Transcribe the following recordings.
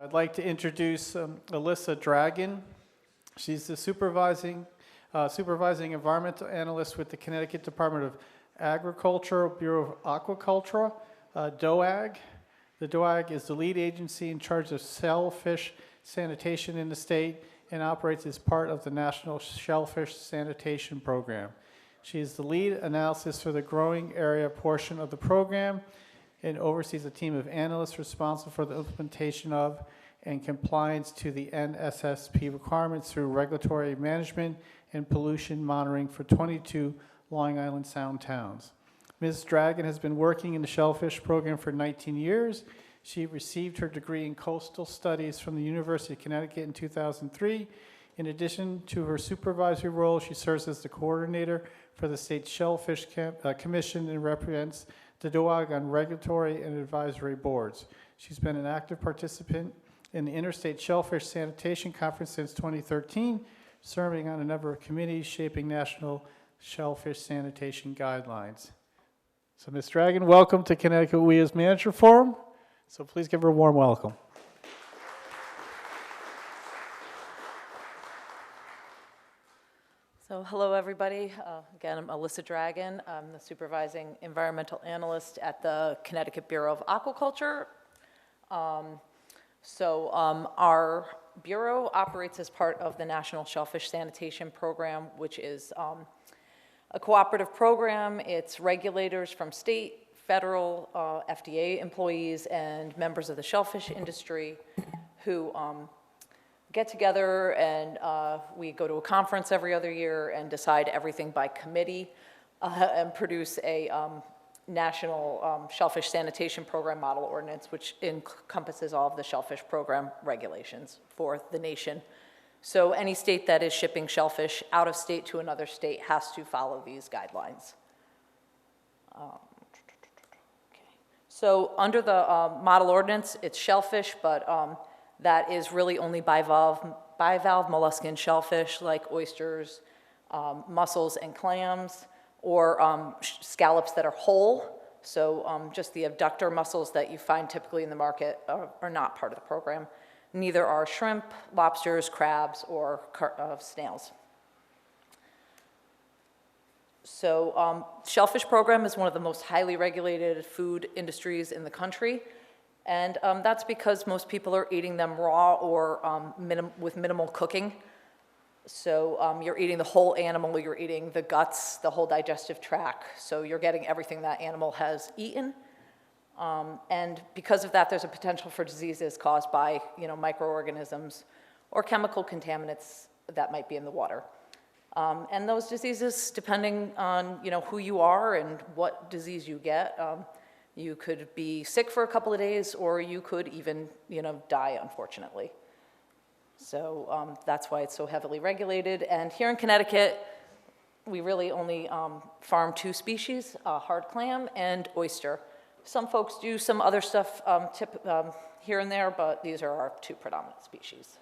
I'd like to introduce Alissa Dragan. She's the supervising environmental analyst with the Connecticut Department of Agriculture, Bureau of Aquaculture, DOAG. The DOAG is the lead agency in charge of shellfish sanitation in the state and operates as part of the National Shellfish Sanitation Program. She is the lead analysis for the growing area portion of the program and oversees a team of analysts responsible for the implementation of and compliance to the NSSP requirements through regulatory management and pollution monitoring for 22 Long Island Sound towns. Ms. Dragan has been working in the shellfish program for 19 years. She received her degree in coastal studies from the University of Connecticut in 2003. In addition to her supervisory role, she serves as the coordinator for the state Shellfish Commission and represents the DOAG on regulatory and advisory boards. She's been an active participant in the Interstate Shellfish Sanitation Conference since 2013, serving on a number of committees shaping national shellfish sanitation guidelines. So Ms. Dragan, welcome to Connecticut We as Manager Forum. So please give her a warm welcome. So hello everybody. Again, I'm Alissa Dragan. I'm the supervising environmental analyst at the Connecticut Bureau of Aquaculture. Our bureau operates as part of the National Shellfish Sanitation Program, which is a cooperative program. It's regulators from state, federal, FDA employees, and members of the shellfish industry who get together and we go to a conference every other year and decide everything by committee and produce a national shellfish sanitation program model ordinance, which encompasses all of the shellfish program regulations for the nation. So any state that is shipping shellfish out of state to another state has to follow these guidelines. So under the model ordinance, it's shellfish, but that is really only bivalve molluscan shellfish like oysters, mussels, and clams, or scallops that are whole. So just the abductor mussels that you find typically in the market are not part of the program. Neither are shrimp, lobsters, crabs, or snails. So shellfish program is one of the most highly regulated food industries in the country. And that's because most people are eating them raw or with minimal cooking. So you're eating the whole animal, you're eating the guts, the whole digestive tract. So you're getting everything that animal has eaten. And because of that, there's a potential for diseases caused by microorganisms or chemical contaminants that might be in the water. And those diseases, depending on who you are and what disease you get, you could be sick for a couple of days, or you could even, die, unfortunately. So that's why it's so heavily regulated. And here in Connecticut, we really only farm two species, hard clam and oyster. Some folks do some other stuff here and there, but these are our two predominant species.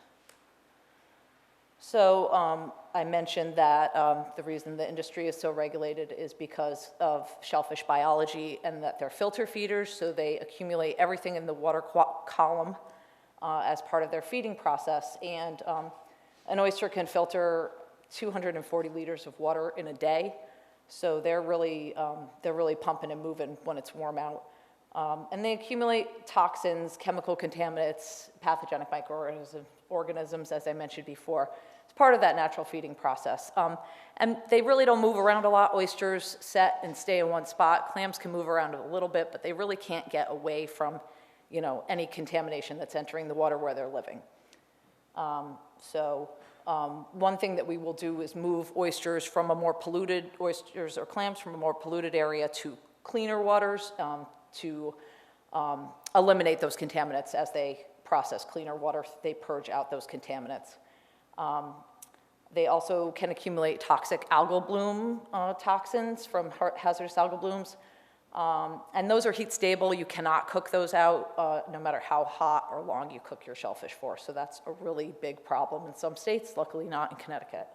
So I mentioned that the reason the industry is so regulated is because of shellfish biology and that they're filter feeders, so they accumulate everything in the water column as part of their feeding process. And an oyster can filter 240 liters of water in a day, so they're really pumping and moving when it's warm out. And they accumulate toxins, chemical contaminants, pathogenic microorganisms, as I mentioned before. It's part of that natural feeding process. And they really don't move around a lot. Oysters set and stay in one spot. Clams can move around a little bit, but they really can't get away from any contamination that's entering the water where they're living. One thing that we will do is move oysters or clams from a more polluted area to cleaner waters to eliminate those contaminants. As they process cleaner water, they purge out those contaminants. They also can accumulate toxic algal bloom toxins from hazardous algal blooms. And those are heat stable. You cannot cook those out no matter how hot or long you cook your shellfish for. So that's a really big problem in some states, luckily not in Connecticut.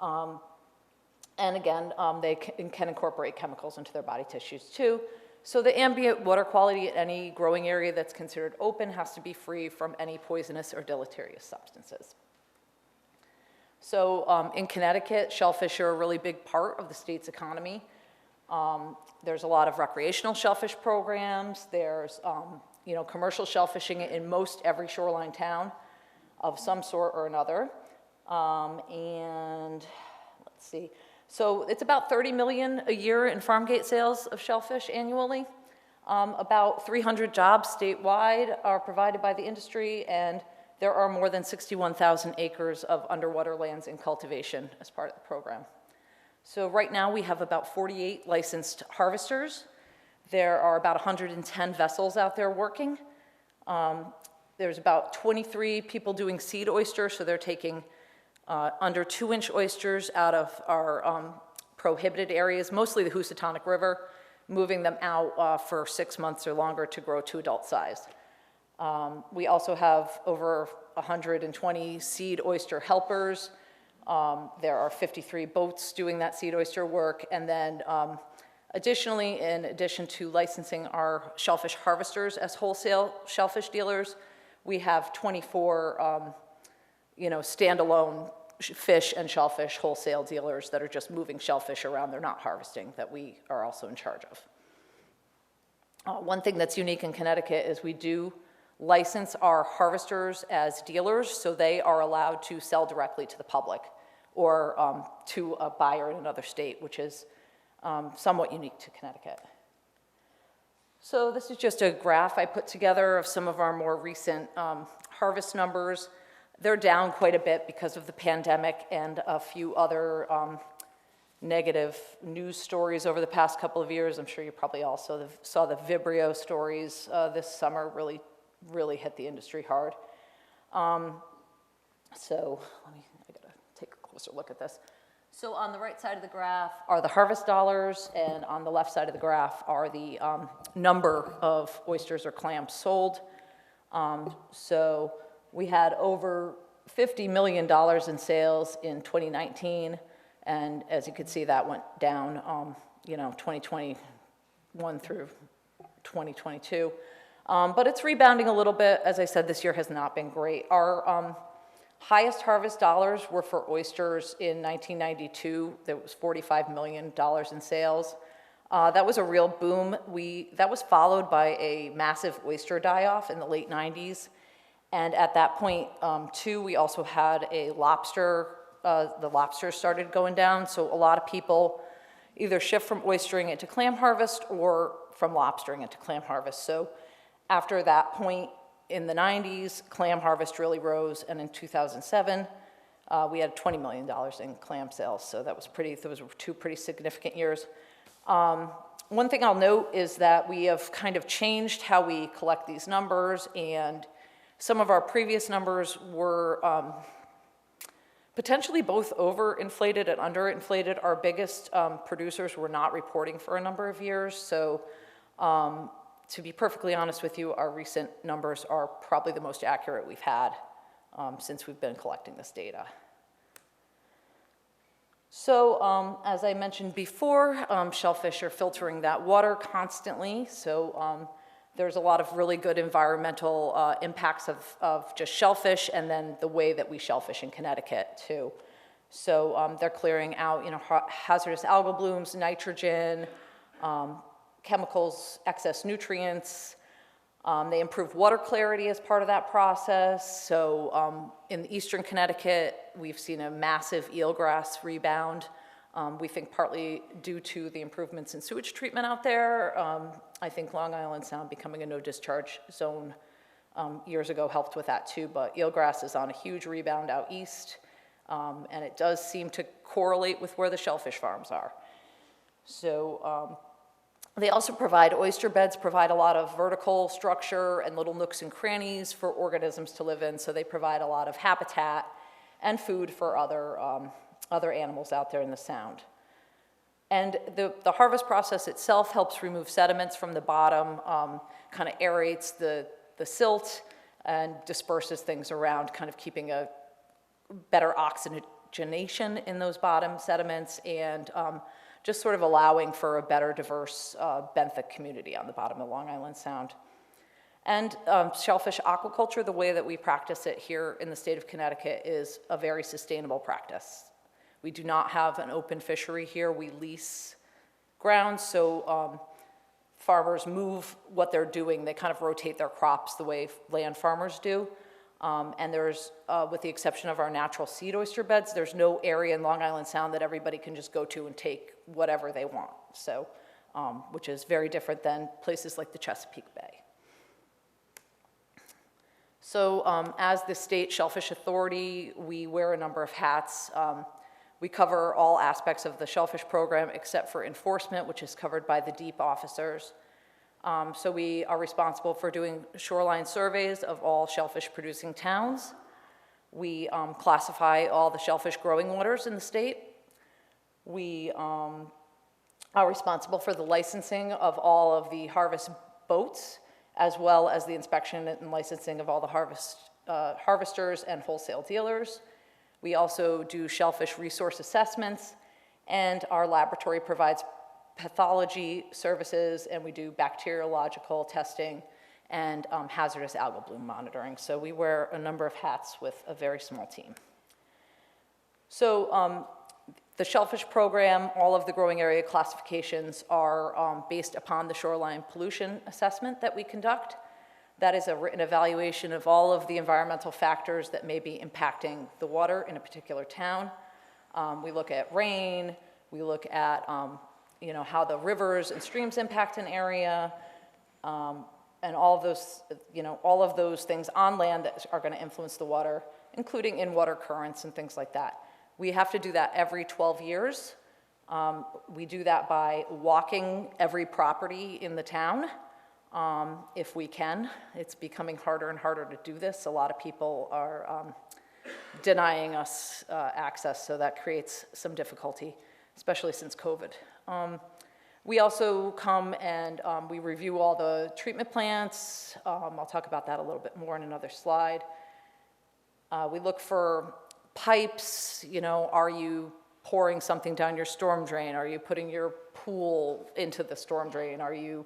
And again, they can incorporate chemicals into their body tissues too. So the ambient water quality at any growing area that's considered open has to be free from any poisonous or deleterious substances. So in Connecticut, shellfish are a really big part of the state's economy. There's a lot of recreational shellfish programs. There's commercial shellfishing in most every shoreline town of some sort or another. And let's see. So it's about 30 million a year in farm gate sales of shellfish annually. About 300 jobs statewide are provided by the industry, and there are more than 61,000 acres of underwater lands in cultivation as part of the program. So right now we have about 48 licensed harvesters. There are about 110 vessels out there working. There's about 23 people doing seed oysters, so they're taking under 2-inch oysters out of our prohibited areas, mostly the Housatonic River, moving them out for 6 months or longer to grow to adult size. We also have over 120 seed oyster helpers. There are 53 boats doing that seed oyster work, and then additionally, in addition to licensing our shellfish harvesters as wholesale shellfish dealers, we have 24 standalone fish and shellfish wholesale dealers that are just moving shellfish around. They're not harvesting, that we are also in charge of. One thing that's unique in Connecticut is we do license our harvesters as dealers, so they are allowed to sell directly to the public or to a buyer in another state, which is somewhat unique to Connecticut. So this is just a graph I put together of some of our more recent harvest numbers. They're down quite a bit because of the pandemic and a few other negative news stories over the past couple of years. I'm sure you probably also saw the Vibrio stories this summer really hit the industry hard. So I gotta take a closer look at this. So on the right side of the graph are the harvest dollars, and on the left side of the graph are the number of oysters or clams sold. So we had over $50 million in sales in 2019, and as you can see, that went down, 2021 through 2022. But it's rebounding a little bit. As I said, this year has not been great. Our highest harvest dollars were for oysters in 1992. There was $45 million in sales. That was a real boom. That was followed by a massive oyster die-off in the late 90s. And at that point, too, we also had a lobster, the lobsters started going down. So a lot of people either shift from oystering into clam harvest or from lobstering into clam harvest. So after that point in the 90s, clam harvest really rose. And in 2007, we had $20 million in clam sales. So those were two pretty significant years. One thing I'll note is that we have kind of changed how we collect these numbers, and some of our previous numbers were potentially both overinflated and underinflated. Our biggest producers were not reporting for a number of years. So to be perfectly honest with you, our recent numbers are probably the most accurate we've had since we've been collecting this data. So as I mentioned before, shellfish are filtering that water constantly. So there's a lot of really good environmental impacts of just shellfish, and then the way that we shellfish in Connecticut too. So they're clearing out, hazardous algal blooms, nitrogen, chemicals, excess nutrients. They improve water clarity as part of that process. So in eastern Connecticut, we've seen a massive eelgrass rebound. We think partly due to the improvements in sewage treatment out there. I think Long Island Sound becoming a no discharge zone years ago helped with that too, but eelgrass is on a huge rebound out east, and it does seem to correlate with where the shellfish farms are. So they also provide, oyster beds provide a lot of vertical structure and little nooks and crannies for organisms to live in, so they provide a lot of habitat and food for other animals out there in the sound. And the harvest process itself helps remove sediments from the bottom, kind of aerates the silt and disperses things around, kind of keeping a better oxygenation in those bottom sediments, and just sort of allowing for a better diverse benthic community on the bottom of Long Island Sound. And shellfish aquaculture, the way that we practice it here in the state of Connecticut, is a very sustainable practice. We do not have an open fishery here. We lease ground, so farmers move what they're doing. They kind of rotate their crops the way land farmers do. And there's, with the exception of our natural seed oyster beds, there's no area in Long Island Sound that everybody can just go to and take whatever they want. So, which is very different than places like the Chesapeake Bay. So as the State Shellfish Authority, we wear a number of hats. We cover all aspects of the shellfish program except for enforcement, which is covered by the DEEP officers. So we are responsible for doing shoreline surveys of all shellfish producing towns. We classify all the shellfish growing waters in the state. We are responsible for the licensing of all of the harvest boats, as well as the inspection and licensing of all the harvesters and wholesale dealers. We also do shellfish resource assessments, and our laboratory provides pathology services, and we do bacteriological testing and hazardous algal bloom monitoring. So we wear a number of hats with a very small team. So the shellfish program, all of the growing area classifications are based upon the shoreline pollution assessment that we conduct. That is a written evaluation of all of the environmental factors that may be impacting the water in a particular town. We look at rain, we look at how the rivers and streams impact an area, and all of those things on land that are going to influence the water, including in-water currents and things like that. We have to do that every 12 years. We do that by walking every property in the town, if we can. It's becoming harder and harder to do this. A lot of people are denying us access, so that creates some difficulty, especially since COVID. We also come and we review all the treatment plants. I'll talk about that a little bit more in another slide. We look for pipes. Are you pouring something down your storm drain? Are you putting your pool into the storm drain? Are you,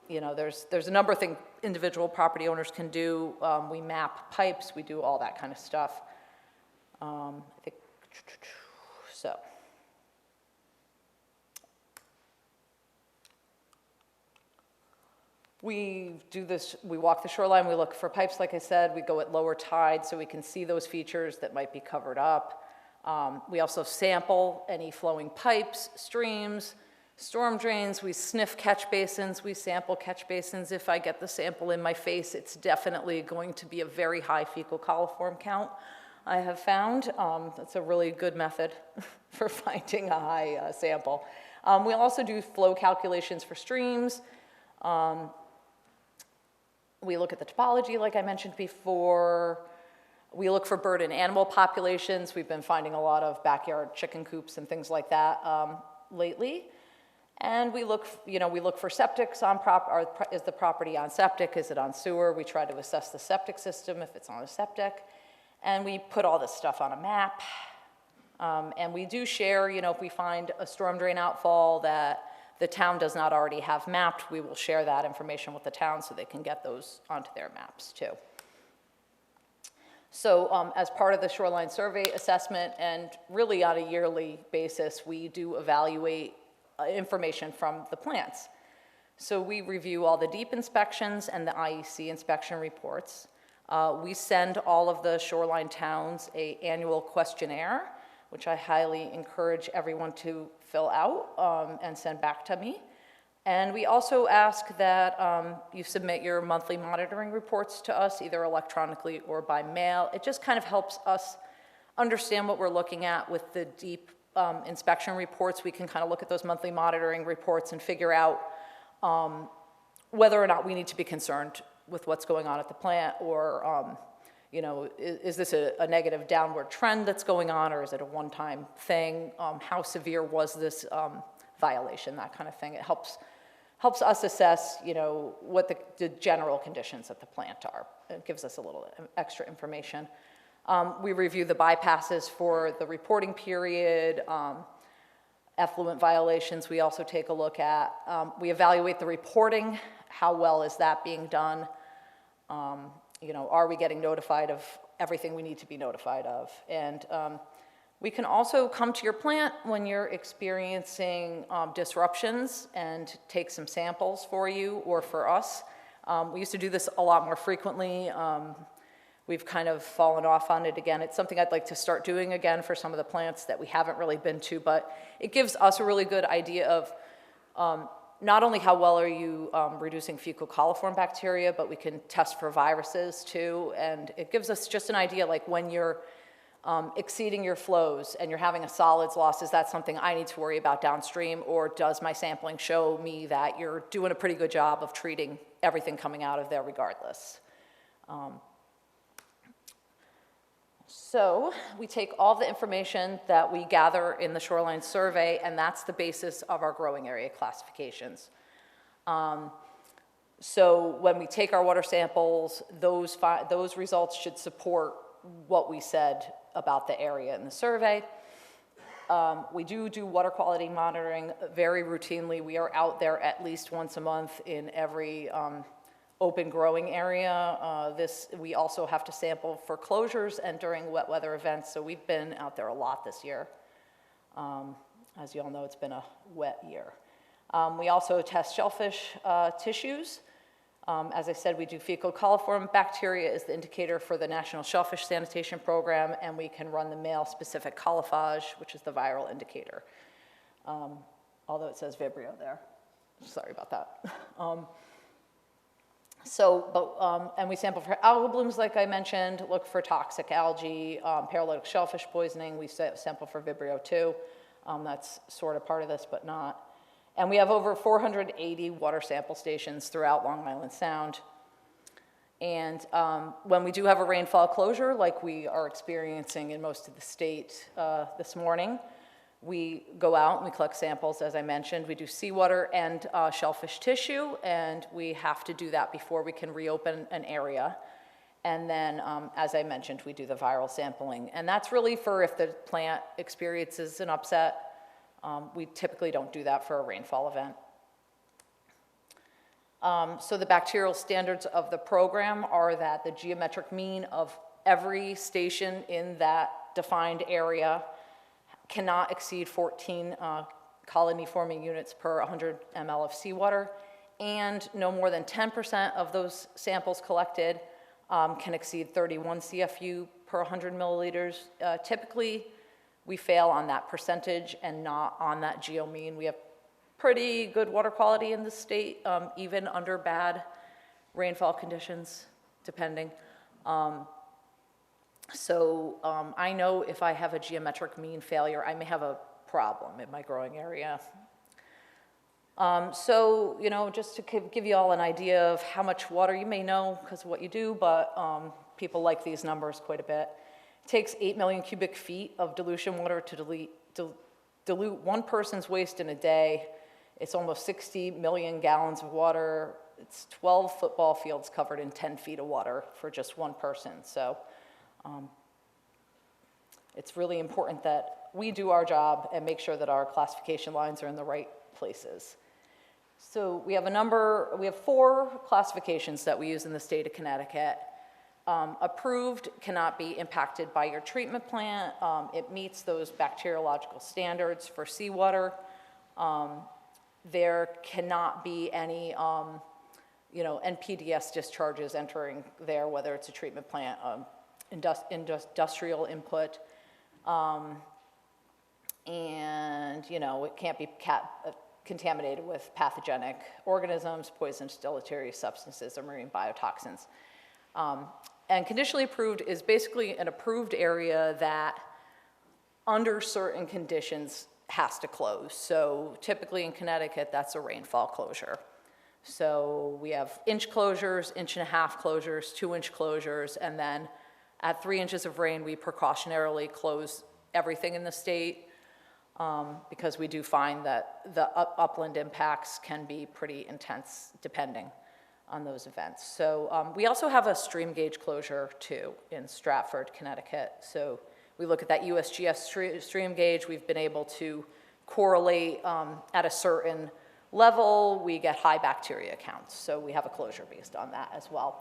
there's a number of things individual property owners can do. We map pipes. We do all that kind of stuff. I think so. We do this, we walk the shoreline, we look for pipes, like I said, we go at lower tide so we can see those features that might be covered up. We also sample any flowing pipes, streams, storm drains. We sniff catch basins, we sample catch basins. If I get the sample in my face, it's definitely going to be a very high fecal coliform count, I have found. That's a really good method for finding a high sample. We also do flow calculations for streams. We look at the topology, like I mentioned before. We look for bird and animal populations. We've been finding a lot of backyard chicken coops and things like that lately. And we look for septics on is the property on septic? Is it on sewer? We try to assess the septic system if it's on a septic. And we put all this stuff on a map. And we do share, if we find a storm drain outfall that the town does not already have mapped, we will share that information with the town so they can get those onto their maps too. So as part of the shoreline survey assessment, and really on a yearly basis, we do evaluate information from the plants. So we review all the DEEP inspections and the IEC inspection reports. We send all of the shoreline towns an annual questionnaire, which I highly encourage everyone to fill out and send back to me. And we also ask that you submit your monthly monitoring reports to us, either electronically or by mail. It just kind of helps us understand what we're looking at with the DEEP inspection reports. We can kind of look at those monthly monitoring reports and figure out whether or not we need to be concerned with what's going on at the plant, or is this a negative downward trend that's going on, or is it a one-time thing? How severe was this violation, that kind of thing. It helps us assess, what the general conditions at the plant are. It gives us a little extra information. We review the bypasses for the reporting period, effluent violations we also take a look at. We evaluate the reporting, how well is that being done? You know, are we getting notified of everything we need to be notified of? And we can also come to your plant when you're experiencing disruptions and take some samples for you or for us. We used to do this a lot more frequently. We've kind of fallen off on it again. It's something I'd like to start doing again for some of the plants that we haven't really been to, but it gives us a really good idea of not only how well are you reducing fecal coliform bacteria, but we can test for viruses too, and it gives us just an idea like when you're exceeding your flows and you're having a solids loss, is that something I need to worry about downstream, or does my sampling show me that you're doing a pretty good job of treating everything coming out of there regardless? So we take all the information that we gather in the shoreline survey, and that's the basis of our growing area classifications. So when we take our water samples, those results should support what we said about the area in the survey. We do water quality monitoring very routinely. We are out there at least once a month in every open growing area. We also have to sample for closures and during wet weather events, so we've been out there a lot this year. As you all know, it's been a wet year. We also test shellfish tissues. As I said, we do fecal coliform bacteria is the indicator for the National Shellfish Sanitation Program, and we can run the male-specific coliphage, which is the viral indicator. Although it says Vibrio there. Sorry about that. And we sample for algal blooms, like I mentioned, look for toxic algae, paralytic shellfish poisoning. We sample for Vibrio too. That's sort of part of this, but not. And we have over 480 water sample stations throughout Long Island Sound. And when we do have a rainfall closure, like we are experiencing in most of the state this morning, we go out and we collect samples, as I mentioned. We do seawater and shellfish tissue, and we have to do that before we can reopen an area. And then, as I mentioned, we do the viral sampling. And that's really for if the plant experiences an upset. We typically don't do that for a rainfall event. So the bacterial standards of the program are that the geometric mean of every station in that defined area cannot exceed 14 colony-forming units per 100 ml of seawater, and no more than 10% of those samples collected can exceed 31 CFU per 100 milliliters. Typically, we fail on that percentage and not on that geo mean. We have pretty good water quality in the state, even under bad rainfall conditions, depending. I know if I have a geometric mean failure, I may have a problem in my growing area. You know, just to give you all an idea of how much water, you may know because of what you do, but people like these numbers quite a bit. It takes 8 million cubic feet of dilution water to dilute one person's waste in a day. It's almost 60 million gallons of water. It's 12 football fields covered in 10 feet of water for just one person. So it's really important that we do our job and make sure that our classification lines are in the right places. So we have 4 classifications that we use in the state of Connecticut. Approved cannot be impacted by your treatment plant. It meets those bacteriological standards for seawater. There cannot be any NPDS discharges entering there, whether it's a treatment plant, industrial input, and it can't be contaminated with pathogenic organisms, poisonous deleterious substances, or marine biotoxins. And conditionally approved is basically an approved area that, under certain conditions, has to close. So typically in Connecticut, that's a rainfall closure. So we have inch closures, 1.5 inch closures, 2-inch closures, and then at 3 inches of rain, we precautionarily close everything in the state because we do find that the upland impacts can be pretty intense depending on those events. So we also have a stream gauge closure too in Stratford, Connecticut. So we look at that USGS stream gauge. We've been able to correlate at a certain level, we get high bacteria counts. So we have a closure based on that as well.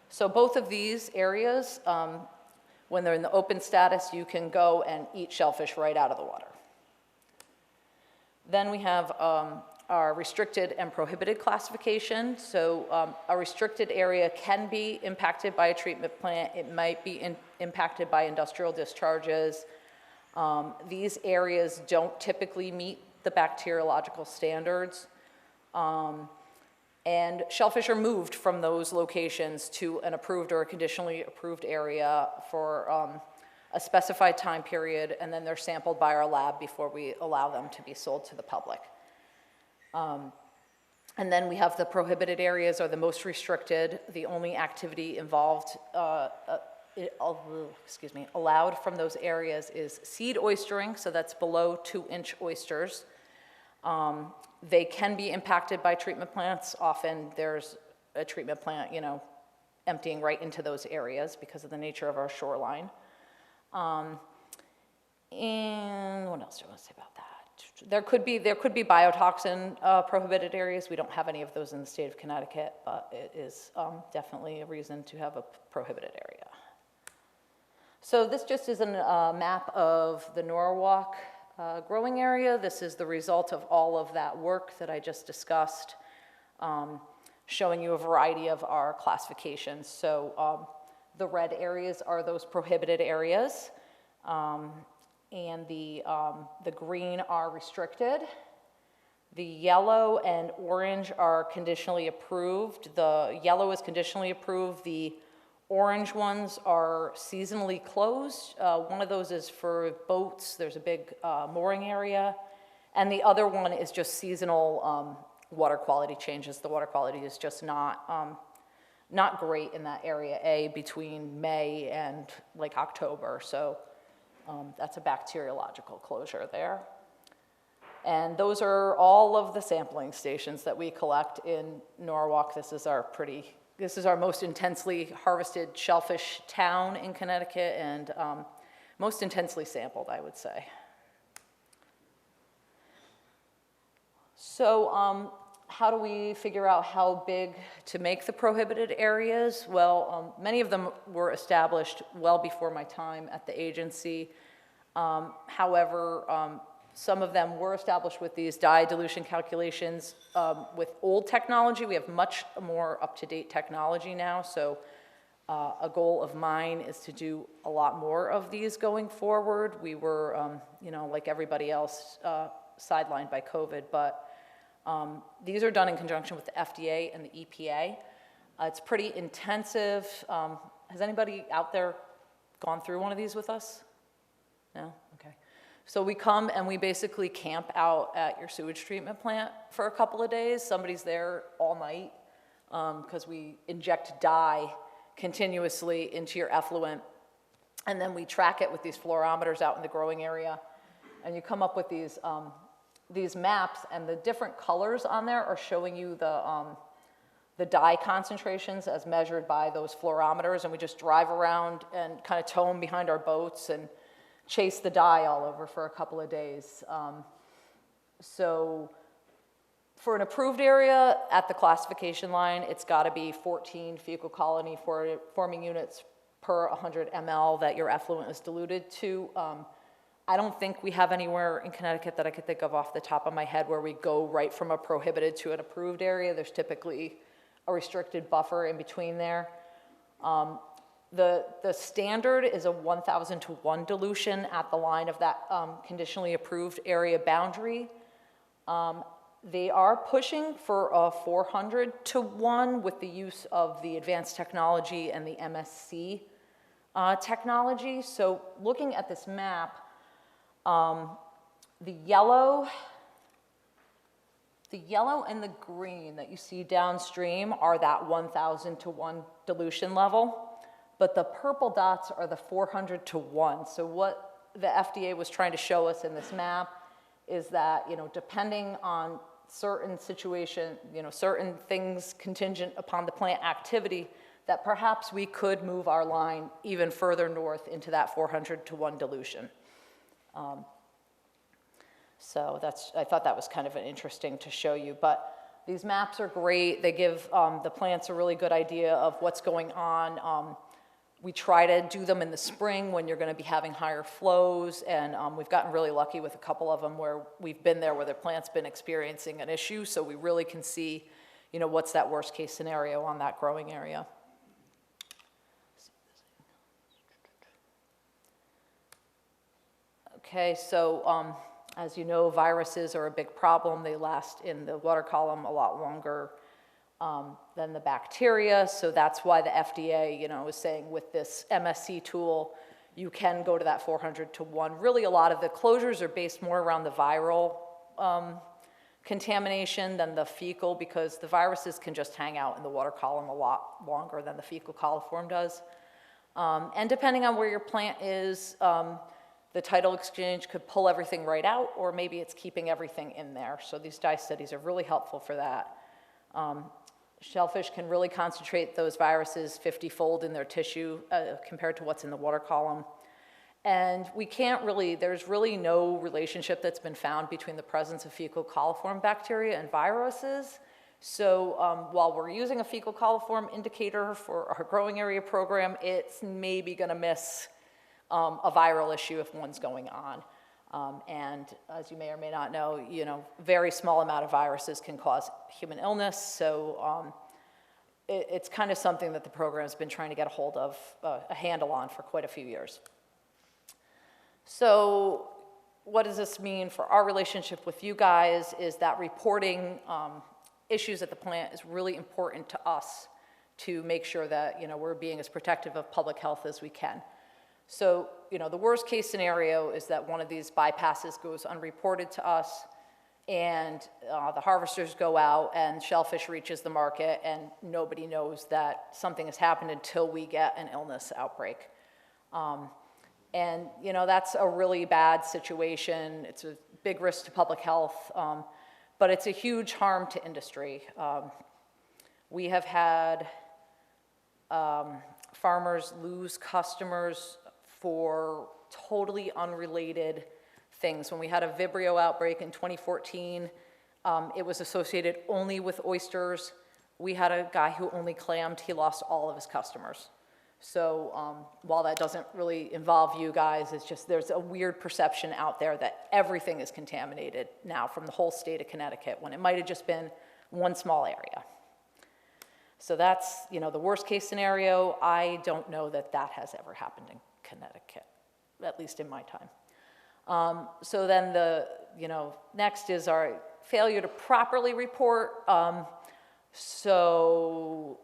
So both of these areas, when they're in the open status, you can go and eat shellfish right out of the water. Then we have our restricted and prohibited classification. So a restricted area can be impacted by a treatment plant. It might be impacted by industrial discharges. These areas don't typically meet the bacteriological standards. And shellfish are moved from those locations to an approved or a conditionally approved area for a specified time period, and then they're sampled by our lab before we allow them to be sold to the public. And then we have the prohibited areas, or the most restricted. The only activity involved, allowed from those areas is seed oystering, so that's below 2-inch oysters. They can be impacted by treatment plants. Often there's a treatment plant, emptying right into those areas because of the nature of our shoreline. And what else do I want to say about that? There could be biotoxin prohibited areas. We don't have any of those in the state of Connecticut, but it is definitely a reason to have a prohibited area. So this just is a map of the Norwalk growing area. This is the result of all of that work that I just discussed, showing you a variety of our classifications. So the red areas are those prohibited areas, and the green are restricted. The yellow and orange are conditionally approved. The yellow is conditionally approved. The orange ones are seasonally closed. One of those is for boats. There's a big mooring area. And the other one is just seasonal water quality changes. The water quality is just not great in that area A between May and like October. So that's a bacteriological closure there. And those are all of the sampling stations that we collect in Norwalk. This is our most intensely harvested shellfish town in Connecticut, and most intensely sampled, I would say. So how do we figure out how big to make the prohibited areas? Well, many of them were established well before my time at the agency. However, some of them were established with these dye dilution calculations. With old technology, we have much more up-to-date technology now, so a goal of mine is to do a lot more of these going forward. We were, like everybody else, sidelined by COVID, but these are done in conjunction with the FDA and the EPA. It's pretty intensive. Has anybody out there gone through one of these with us? No? Okay. So we come and we basically camp out at your sewage treatment plant for a couple of days. Somebody's there all night because we inject dye continuously into your effluent. And then we track it with these fluorometers out in the growing area. And you come up with these maps, and the different colors on there are showing you the dye concentrations as measured by those fluorometers. And we just drive around and kind of tow them behind our boats and chase the dye all over for a couple of days. So for an approved area at the classification line, it's got to be 14 fecal colony forming units per 100 ml that your effluent is diluted to. I don't think we have anywhere in Connecticut that I could think of off the top of my head where we go right from a prohibited to an approved area. There's typically a restricted buffer in between there. The standard is a 1,000 to 1 dilution at the line of that conditionally approved area boundary. They are pushing for a 400 to 1 with the use of the advanced technology and the MSC technology. So looking at this map, the yellow and the green that you see downstream are that 1,000 to 1 dilution level. But the purple dots are the 400 to 1. So what the FDA was trying to show us in this map is that, depending on certain situation, certain things contingent upon the plant activity, that perhaps we could move our line even further north into that 400-to-1 dilution. So I thought that was kind of interesting to show you. But these maps are great. They give the plants a really good idea of what's going on. We try to do them in the spring when you're going to be having higher flows, and we've gotten really lucky with a couple of them where we've been there where the plant's been experiencing an issue, so we really can see, what's that worst case scenario on that growing area. Okay, so as you know, viruses are a big problem. They last in the water column a lot longer than the bacteria, so that's why the FDA, is saying with this MSC tool, you can go to that 400-to-1. Really, a lot of the closures are based more around the viral contamination than the fecal, because the viruses can just hang out in the water column a lot longer than the fecal coliform does. And depending on where your plant is, the tidal exchange could pull everything right out, or maybe it's keeping everything in there. So these dye studies are really helpful for that. Shellfish can really concentrate those viruses 50-fold in their tissue compared to what's in the water column. And there's really no relationship that's been found between the presence of fecal coliform bacteria and viruses. So while we're using a fecal coliform indicator for our growing area program, it's maybe gonna miss a viral issue if one's going on. And as you may or may not know, very small amount of viruses can cause human illness. So it's kind of something that the program's been trying to get a hold of, a handle on for quite a few years. So what does this mean for our relationship with you guys is that reporting issues at the plant is really important to us to make sure that, we're being as protective of public health as we can. So, the worst case scenario is that one of these bypasses goes unreported to us, and the harvesters go out and shellfish reaches the market, and nobody knows that something has happened until we get an illness outbreak. And, that's a really bad situation. It's a big risk to public health, but it's a huge harm to industry. We have had farmers lose customers for totally unrelated things. When we had a Vibrio outbreak in 2014, it was associated only with oysters. We had a guy who only clammed. He lost all of his customers. So while that doesn't really involve you guys, it's just there's a weird perception out there that everything is contaminated now from the whole state of Connecticut, when it might have just been one small area. So that's, the worst case scenario. I don't know that that has ever happened in Connecticut, at least in my time. So then next is our failure to properly report. So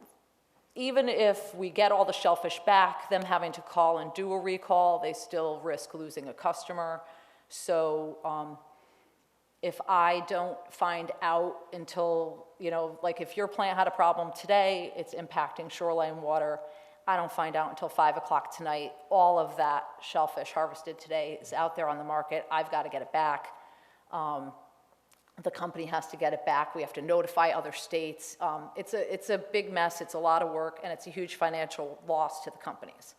even if we get all the shellfish back, them having to call and do a recall, they still risk losing a customer. So if I don't find out until, like if your plant had a problem today, it's impacting shoreline water, I don't find out until 5 o'clock tonight, all of that shellfish harvested today is out there on the market. I've got to get it back. The company has to get it back. We have to notify other states. It's a big mess. It's a lot of work, and it's a huge financial loss to the companies.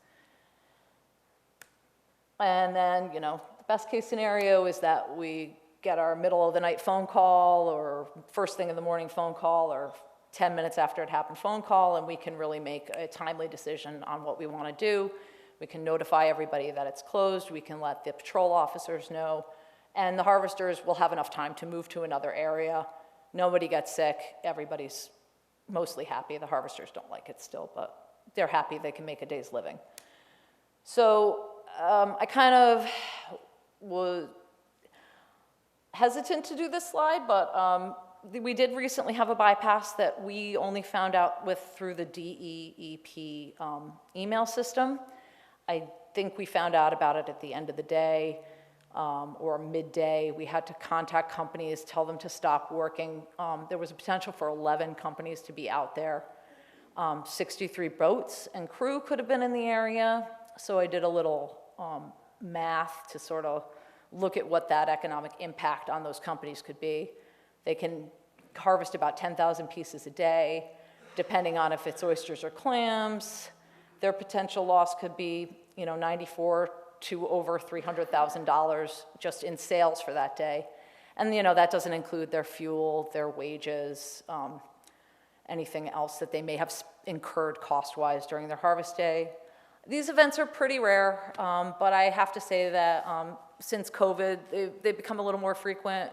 And then, the best case scenario is that we get our middle of the night phone call, or first thing in the morning phone call, or 10 minutes after it happened phone call, and we can really make a timely decision on what we want to do. We can notify everybody that it's closed. We can let the patrol officers know. And the harvesters will have enough time to move to another area. Nobody gets sick. Everybody's mostly happy. The harvesters don't like it still, but they're happy they can make a day's living. So I kind of was hesitant to do this slide, but we did recently have a bypass that we only found out through the DEEP email system. I think we found out about it at the end of the day. Or midday. We had to contact companies, tell them to stop working. There was a potential for 11 companies to be out there. 63 boats and crew could have been in the area. So I did a little math to sort of look at what that economic impact on those companies could be. They can harvest about 10,000 pieces a day. depending on if it's oysters or clams, their potential loss could be, 94 to over $300,000 just in sales for that day. And, that doesn't include their fuel, their wages, anything else that they may have incurred cost-wise during their harvest day. These events are pretty rare, but I have to say that since COVID, they've become a little more frequent.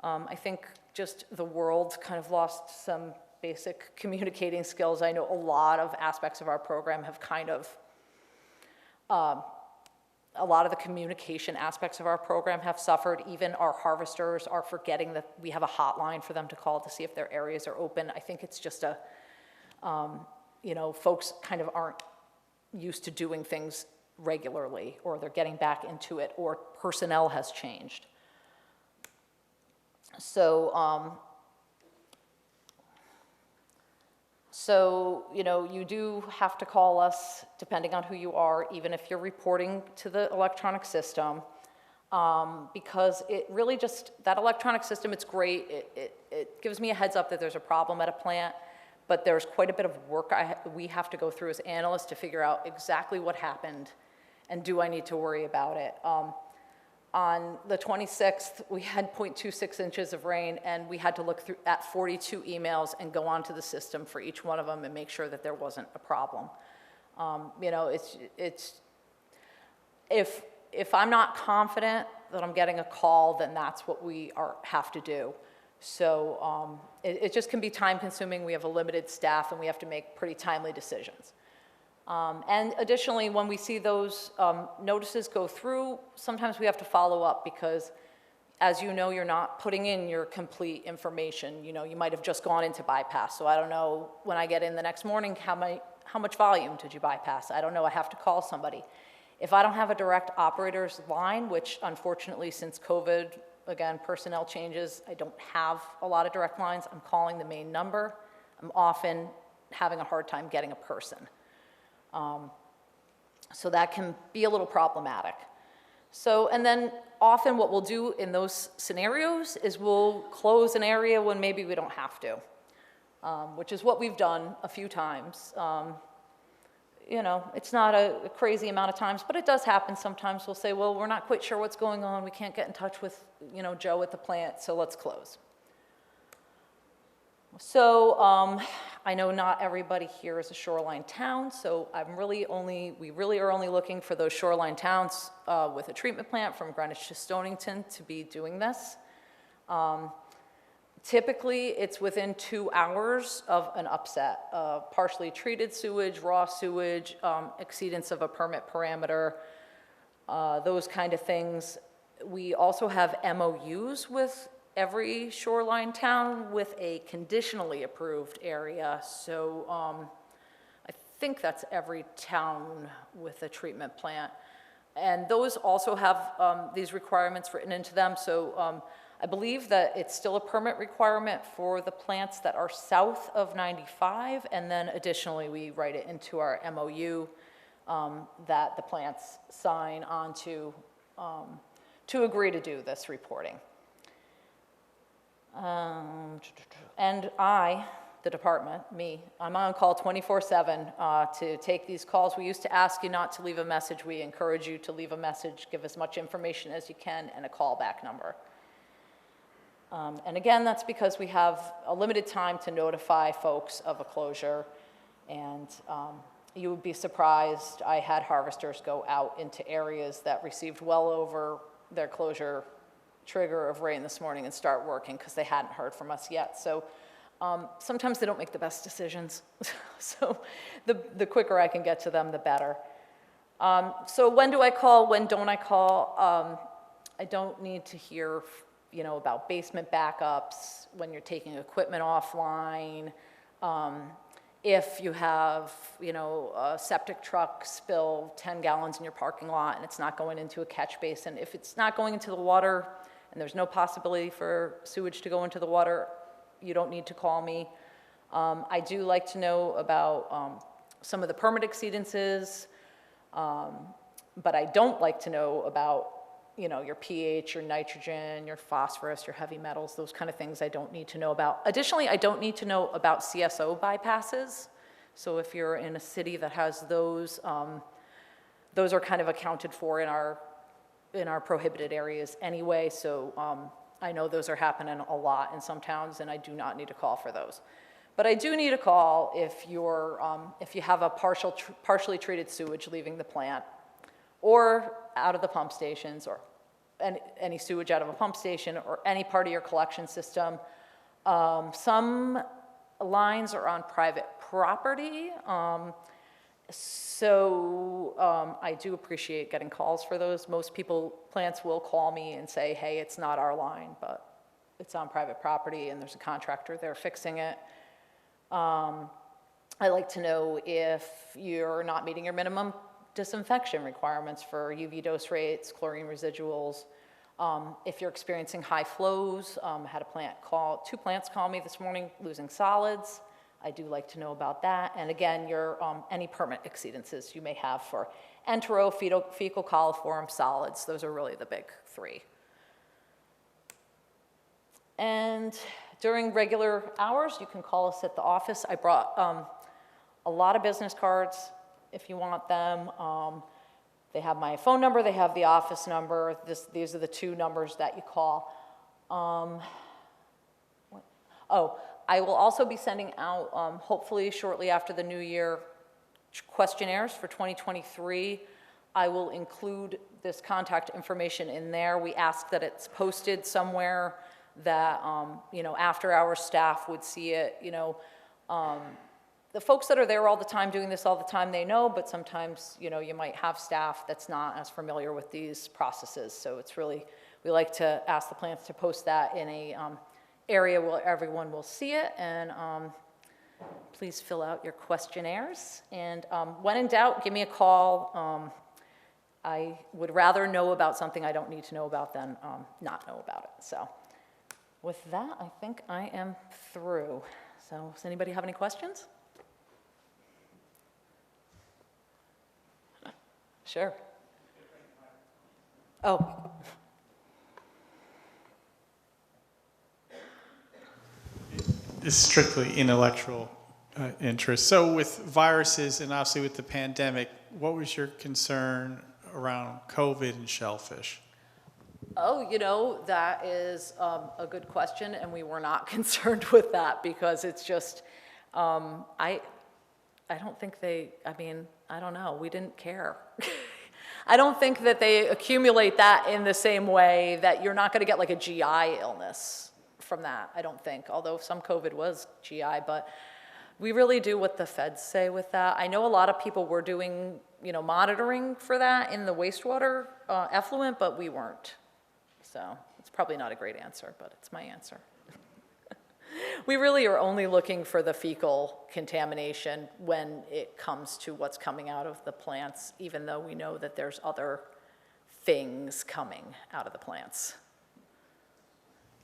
I think just the world kind of lost some basic communicating skills. I know a lot of aspects of our program have kind of, a lot of the communication aspects of our program have suffered. Even our harvesters are forgetting that we have a hotline for them to call to see if their areas are open. I think it's just folks kind of aren't used to doing things regularly, or they're getting back into it, or personnel has changed. So, you do have to call us, depending on who you are, even if you're reporting to the electronic system, because it really just, that electronic system, it's great. It gives me a heads up that there's a problem at a plant, but there's quite a bit of work we have to go through as analysts to figure out exactly what happened and do I need to worry about it. On the 26th, we had 0.26 inches of rain, and we had to look through at 42 emails and go onto the system for each one of them and make sure that there wasn't a problem. If I'm not confident that I'm getting a call, then that's what we have to do. So it just can be time consuming. We have a limited staff, and we have to make pretty timely decisions. And additionally, when we see those notices go through, sometimes we have to follow up because, as you know, you're not putting in your complete information. You might have just gone into bypass. So I don't know, when I get in the next morning, how much volume did you bypass? I don't know. I have to call somebody. If I don't have a direct operator's line, which unfortunately since COVID, again, personnel changes, I don't have a lot of direct lines. I'm calling the main number. I'm often having a hard time getting a person. So that can be a little problematic. So, and then often what we'll do in those scenarios is we'll close an area when maybe we don't have to, which is what we've done a few times. It's not a crazy amount of times, but it does happen sometimes. We'll say, well, we're not quite sure what's going on. We can't get in touch with, Joe at the plant, so let's close. So I know not everybody here is a shoreline town, so we really are only looking for those shoreline towns with a treatment plant from Greenwich to Stonington to be doing this. Typically, it's within 2 hours of an upset. Partially treated sewage, raw sewage, exceedance of a permit parameter, those kind of things. We also have MOUs with every shoreline town with a conditionally approved area. So I think that's every town with a treatment plant. And those also have these requirements written into them. So I believe that it's still a permit requirement for the plants that are south of 95. And then additionally, we write it into our MOU that the plants sign on to agree to do this reporting. And the department, I'm on call 24/7 to take these calls. We used to ask you not to leave a message. We encourage you to leave a message, give as much information as you can, and a callback number. And again, that's because we have a limited time to notify folks of a closure. And you would be surprised, I had harvesters go out into areas that received well over their closure trigger of rain this morning and start working because they hadn't heard from us yet. So sometimes they don't make the best decisions. So the quicker I can get to them, the better. So when do I call? When don't I call? I don't need to hear, about basement backups, when you're taking equipment offline, if you have, a septic truck spill 10 gallons in your parking lot and it's not going into a catch basin. If it's not going into the water and there's no possibility for sewage to go into the water, you don't need to call me. I do like to know about some of the permit exceedances, but I don't like to know about your pH, your nitrogen, your phosphorus, your heavy metals, those kind of things I don't need to know about. Additionally, I don't need to know about CSO bypasses. So if you're in a city that has those are kind of accounted for in our prohibited areas anyway. So I know those are happening a lot in some towns, and I do not need to call for those. But I do need a call if you have a partially treated sewage leaving the plant, or out of the pump stations, or any sewage out of a pump station, or any part of your collection system. Some lines are on private property, so I do appreciate getting calls for those. Most plants will call me and say, hey, it's not our line, but it's on private property and there's a contractor there fixing it. I like to know if you're not meeting your minimum disinfection requirements for UV dose rates, chlorine residuals. If you're experiencing high flows, had two plants call me this morning losing solids. I do like to know about that. And again, any permit exceedances you may have for entero, fecal coliform, solids. Those are really the big three. And during regular hours, you can call us at the office. I brought a lot of business cards if you want them. They have my phone number, they have the office number. These are the two numbers that you call. I will also be sending out, hopefully shortly after the new year, questionnaires for 2023. I will include this contact information in there. We ask that it's posted somewhere that, after our staff would see it. The folks that are there all the time, doing this all the time, they know, but sometimes, you might have staff that's not as familiar with these processes. So we like to ask the plants to post that in a area where everyone will see it, and please fill out your questionnaires. And when in doubt, give me a call. I would rather know about something I don't need to know about than not know about it. So with that, I think I am through. So does anybody have any questions? Sure. Oh. It's strictly intellectual interest. So with viruses and obviously with the pandemic, what was your concern around COVID and shellfish? Oh, that is a good question, and we were not concerned with that because it's just, I don't think I don't know, we didn't care. I don't think that they accumulate that in the same way that you're not gonna get like a GI illness from that, I don't think, although some COVID was GI, but we really do what the feds say with that. I know a lot of people were doing, monitoring for that in the wastewater effluent, but we weren't. So it's probably not a great answer, but it's my answer. We really are only looking for the fecal contamination when it comes to what's coming out of the plants, even though we know that there's other things coming out of the plants.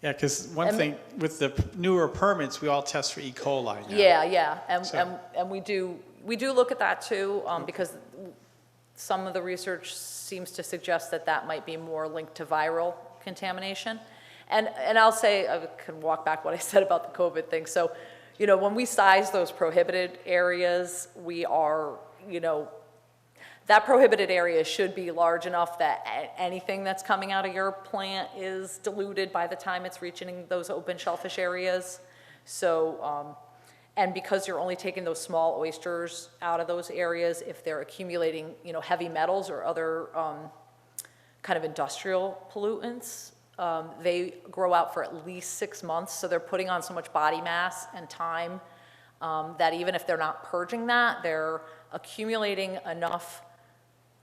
Yeah, because one thing with the newer permits, we all test for E. coli now. Yeah, and we do look at that too, because some of the research seems to suggest that might be more linked to viral contamination. And I'll say, I can walk back what I said about the COVID thing. So, when we size those prohibited areas, we are, that prohibited area should be large enough that anything that's coming out of your plant is diluted by the time it's reaching those open shellfish areas. So, and because you're only taking those small oysters out of those areas, if they're accumulating, heavy metals or other kind of industrial pollutants, they grow out for at least 6 months. So they're putting on so much body mass and time that even if they're not purging that, they're accumulating enough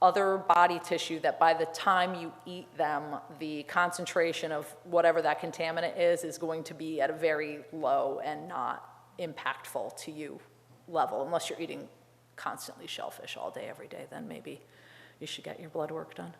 other body tissue that by the time you eat them, the concentration of whatever that contaminant is going to be at a very low and not impactful to you level, unless you're eating constantly shellfish all day, every day, then maybe you should get your blood work done.